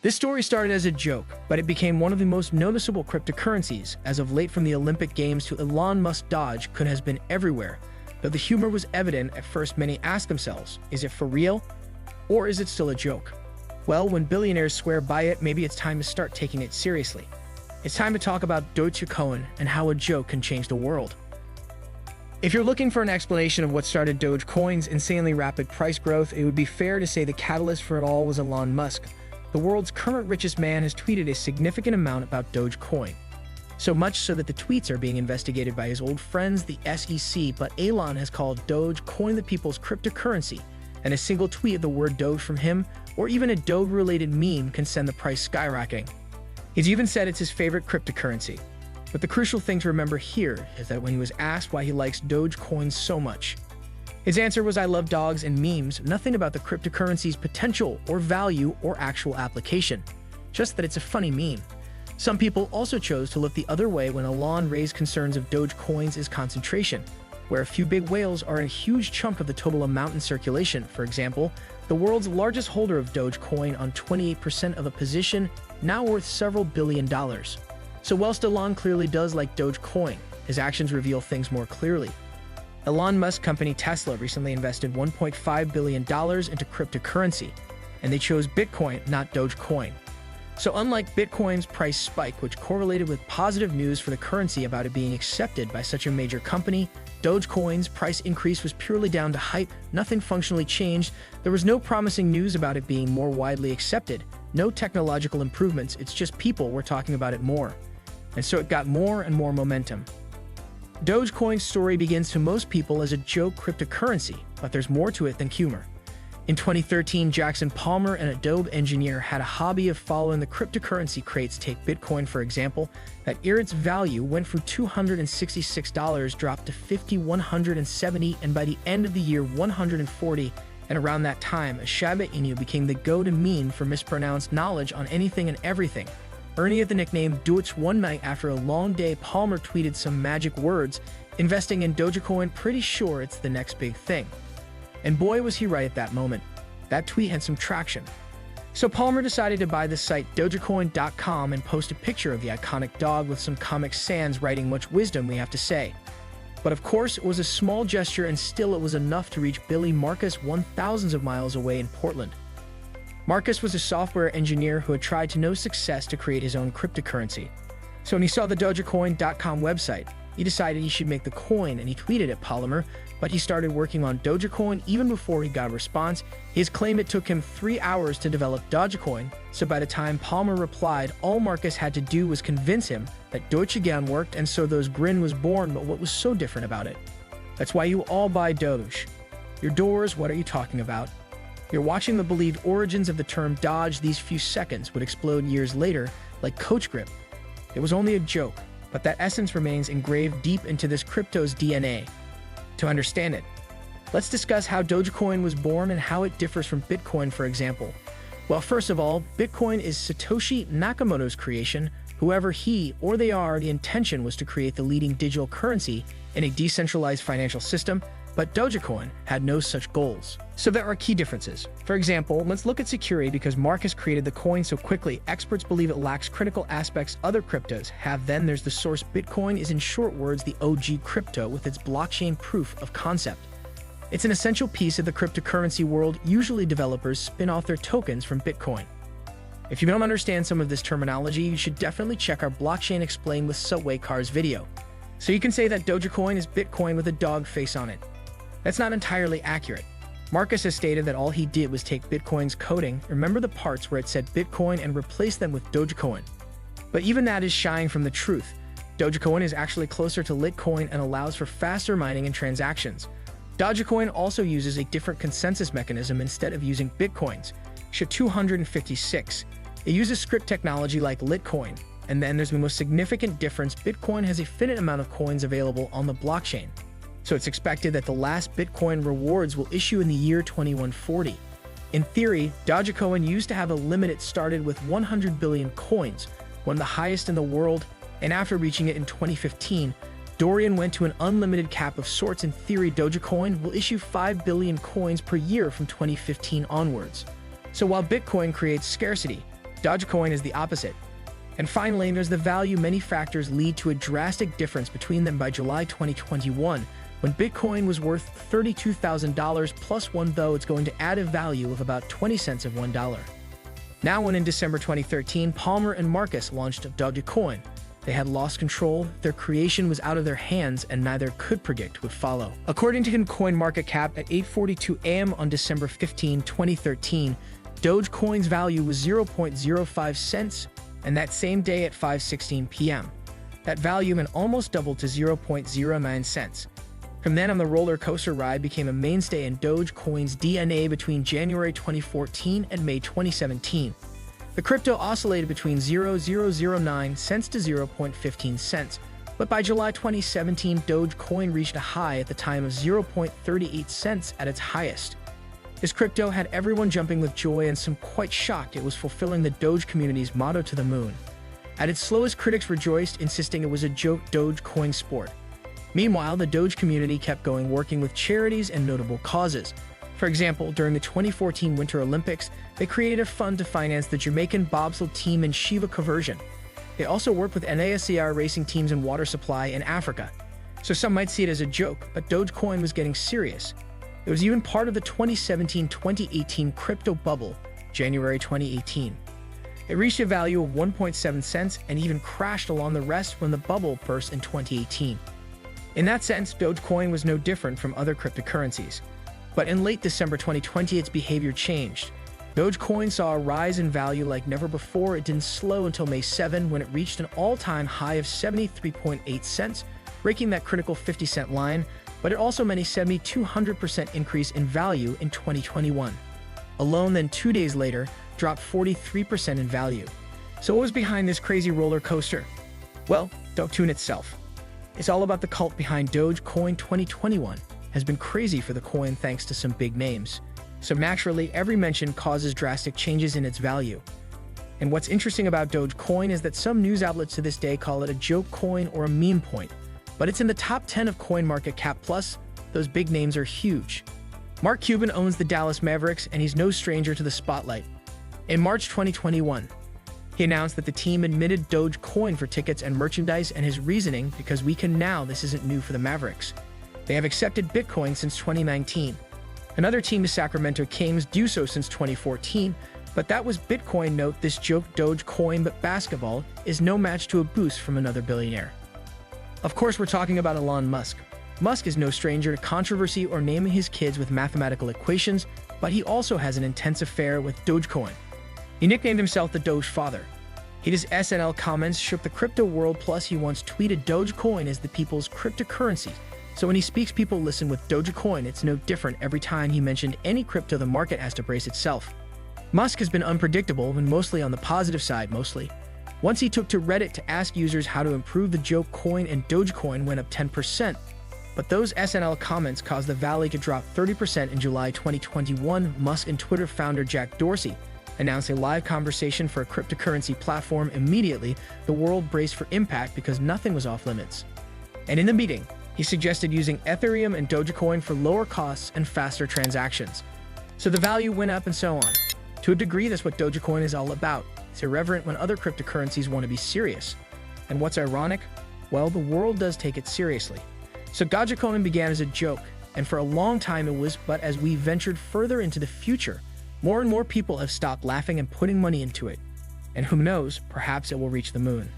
This story started as a joke, but it became one of the most noticeable cryptocurrencies. As of late, from the Olympic Games to Elon Musk, Dogecoin has been everywhere. Though the humor was evident at first, many asked themselves, is it for real? Or is it still a joke? Well, when billionaires swear by it, maybe it's time to start taking it seriously. It's time to talk about DOGECOIN and how a joke can change the world. If you're looking for an explanation of what started Dogecoin's insanely rapid price growth, it would be fair to say the catalyst for it all was Elon Musk. The world's current richest man has tweeted a significant amount about Dogecoin. So much so that the tweets are being investigated by his old friends, the SEC, but Elon has called Dogecoin the people's cryptocurrency, and a single tweet of the word Doge from him, or even a Doge-related meme, can send the price skyrocketing. He's even said it's his favorite cryptocurrency. But the crucial thing to remember here is that when he was asked why he likes Dogecoin so much, his answer was, "I love dogs and memes," nothing about the cryptocurrency's potential or value or actual application, just that it's a funny meme. Some people also chose to look the other way when Elon raised concerns of Dogecoin's concentration, where a few big whales are a huge chunk of the total amount in circulation. For example, the world's largest holder of Dogecoin on 28% of a position, now worth several billion dollars. So whilst Elon clearly does like Dogecoin, his actions reveal things more clearly. Elon Musk company Tesla recently invested $1.5 billion into cryptocurrency, and they chose Bitcoin, not Dogecoin. So unlike Bitcoin's price spike, which correlated with positive news for the currency about it being accepted by such a major company, Dogecoin's price increase was purely down to hype. Nothing functionally changed. There was no promising news about it being more widely accepted. No technological improvements. It's just people were talking about it more. And so it got more and more momentum. Dogecoin's story begins to most people as a joke cryptocurrency, but there's more to it than humor. In 2013, Jackson Palmer, an Adobe engineer, had a hobby of following the cryptocurrency crates. Take Bitcoin, for example. That year, its value went from $266, dropped to $50, $170, and by the end of the year, $140. And around that time, a Shiba Inu became the go-to meme for mispronounced knowledge on anything and everything. Earning the nickname Doge. One night after a long day, Palmer tweeted some magic words, "Investing in Dogecoin, pretty sure it's the next big thing." And boy, was he right at that moment. That tweet had some traction. So Palmer decided to buy the site DOGECOIN.com and post a picture of the iconic dog with some Comic Sans writing, "Much wisdom, we have to say." But of course, it was a small gesture, and still it was enough to reach Billy Marcus, thousands of miles away in Portland. Marcus was a software engineer who had tried to no success to create his own cryptocurrency. So when he saw the DOGECOIN.com website, he decided he should make the coin, and he tweeted at Palmer, but he started working on Dogecoin even before he got a response. His claim it took him 3 hours to develop Dogecoin, so by the time Palmer replied, all Marcus had to do was convince him that Dogecoin worked, and so those grin was born. But what was so different about it? That's why you all buy Doge. Your doors, what are you talking about? You're watching the believed origins of the term Doge. These few seconds would explode years later, like Coach Grip. It was only a joke, but that essence remains engraved deep into this crypto's DNA. To understand it, let's discuss how Dogecoin was born and how it differs from Bitcoin, for example. Well, first of all, Bitcoin is Satoshi Nakamoto's creation. Whoever he or they are, the intention was to create the leading digital currency in a decentralized financial system, but Dogecoin had no such goals. So there are key differences. For example, let's look at security. Because Marcus created the coin so quickly, experts believe it lacks critical aspects other cryptos have. Then there's the source. Bitcoin is, in short words, the OG crypto with its blockchain proof of concept. It's an essential piece of the cryptocurrency world. Usually developers spin off their tokens from Bitcoin. If you don't understand some of this terminology, you should definitely check our Blockchain Explained with Subway Cars video. So you can say that Dogecoin is Bitcoin with a dog face on it. That's not entirely accurate. Marcus has stated that all he did was take Bitcoin's coding, remember the parts where it said Bitcoin, and replace them with Dogecoin. But even that is shying from the truth. Dogecoin is actually closer to Litecoin and allows for faster mining and transactions. Dogecoin also uses a different consensus mechanism instead of using Bitcoin's SHA-256. It uses script technology like Litecoin. And then there's the most significant difference. Bitcoin has a finite amount of coins available on the blockchain. So it's expected that the last Bitcoin rewards will issue in the year 2140. In theory, Dogecoin used to have a limit. It started with 100 billion coins, one of the highest in the world, and after reaching it in 2015, Dorian went to an unlimited cap of sorts. In theory, Dogecoin will issue 5 billion coins per year from 2015 onwards. So while Bitcoin creates scarcity, Dogecoin is the opposite. And finally, there's the value. Many factors lead to a drastic difference between them by July 2021, when Bitcoin was worth $32,000 plus one, though it's going to add a value of about 20 cents of $1. Now, when in December 2013, Palmer and Marcus launched DOGECOIN, they had lost control, their creation was out of their hands, and neither could predict would follow. According to CoinMarketCap, at 8:42 a.m. on December 15, 2013, Dogecoin's value was 0.05 cents, and that same day at 5:16 p.m., that value then almost doubled to 0.09 cents. From then on, the roller coaster ride became a mainstay in Dogecoin's DNA between January 2014 and May 2017. The crypto oscillated between 0.009 cents to 0.15 cents, but by July 2017, Dogecoin reached a high at the time of 0.38 cents at its highest. This crypto had everyone jumping with joy and some quite shocked it was fulfilling the Doge community's motto to the moon. At its slowest, critics rejoiced, insisting it was a joke Dogecoin sport. Meanwhile, the Doge community kept going, working with charities and notable causes. For example, during the 2014 Winter Olympics, they created a fund to finance the Jamaican bobsled team in Shiva conversion. They also worked with NASCR racing teams and water supply in Africa. So some might see it as a joke, but Dogecoin was getting serious. It was even part of the 2017-2018 crypto bubble, January 2018. It reached a value of 1.7 cents and even crashed along the rest when the bubble burst in 2018. In that sense, Dogecoin was no different from other cryptocurrencies. But in late December 2020, its behavior changed. Dogecoin saw a rise in value like never before. It didn't slow until May 7, when it reached an all-time high of 73.8 cents, breaking that critical 50-cent line, but it also meant a 7,200% increase in value in 2021. Alone, then 2 days later, dropped 43% in value. So what was behind this crazy roller coaster? Well, Dogecoin itself. It's all about the cult behind Dogecoin. 2021 has been crazy for the coin thanks to some big names. So naturally, every mention causes drastic changes in its value. And what's interesting about Dogecoin is that some news outlets to this day call it a joke coin or a meme coin, but it's in the top 10 of CoinMarketCap Plus. Those big names are huge. Mark Cuban owns the Dallas Mavericks, and he's no stranger to the spotlight. In March 2021, he announced that the team admitted Dogecoin for tickets and merchandise, and his reasoning, because we can now, this isn't new for the Mavericks. They have accepted Bitcoin since 2019. Another team, the Sacramento Kings, do so since 2014, but that was Bitcoin. Note, this joke Dogecoin, but basketball, is no match to a boost from another billionaire. Of course, we're talking about Elon Musk. Musk is no stranger to controversy or naming his kids with mathematical equations, but he also has an intense affair with Dogecoin. He nicknamed himself the Doge Father. His SNL comments shook the crypto world, plus he once tweeted Dogecoin is the people's cryptocurrency. So when he speaks, people listen. With Dogecoin, it's no different. Every time he mentioned any crypto, the market has to brace itself. Musk has been unpredictable, and mostly on the positive side, mostly. Once he took to Reddit to ask users how to improve the joke coin, and Dogecoin went up 10%. But those SNL comments caused the valley to drop 30% in July 2021. Musk and Twitter founder Jack Dorsey announced a live conversation for a cryptocurrency platform. Immediately, the world braced for impact because nothing was off limits. And in the meeting, he suggested using Ethereum and Dogecoin for lower costs and faster transactions. So the value went up and so on. To a degree, that's what Dogecoin is all about. It's irreverent when other cryptocurrencies want to be serious. And what's ironic? Well, the world does take it seriously. So Dogecoin began as a joke, and for a long time it was, but as we ventured further into the future, more and more people have stopped laughing and putting money into it. And who knows, perhaps it will reach the moon.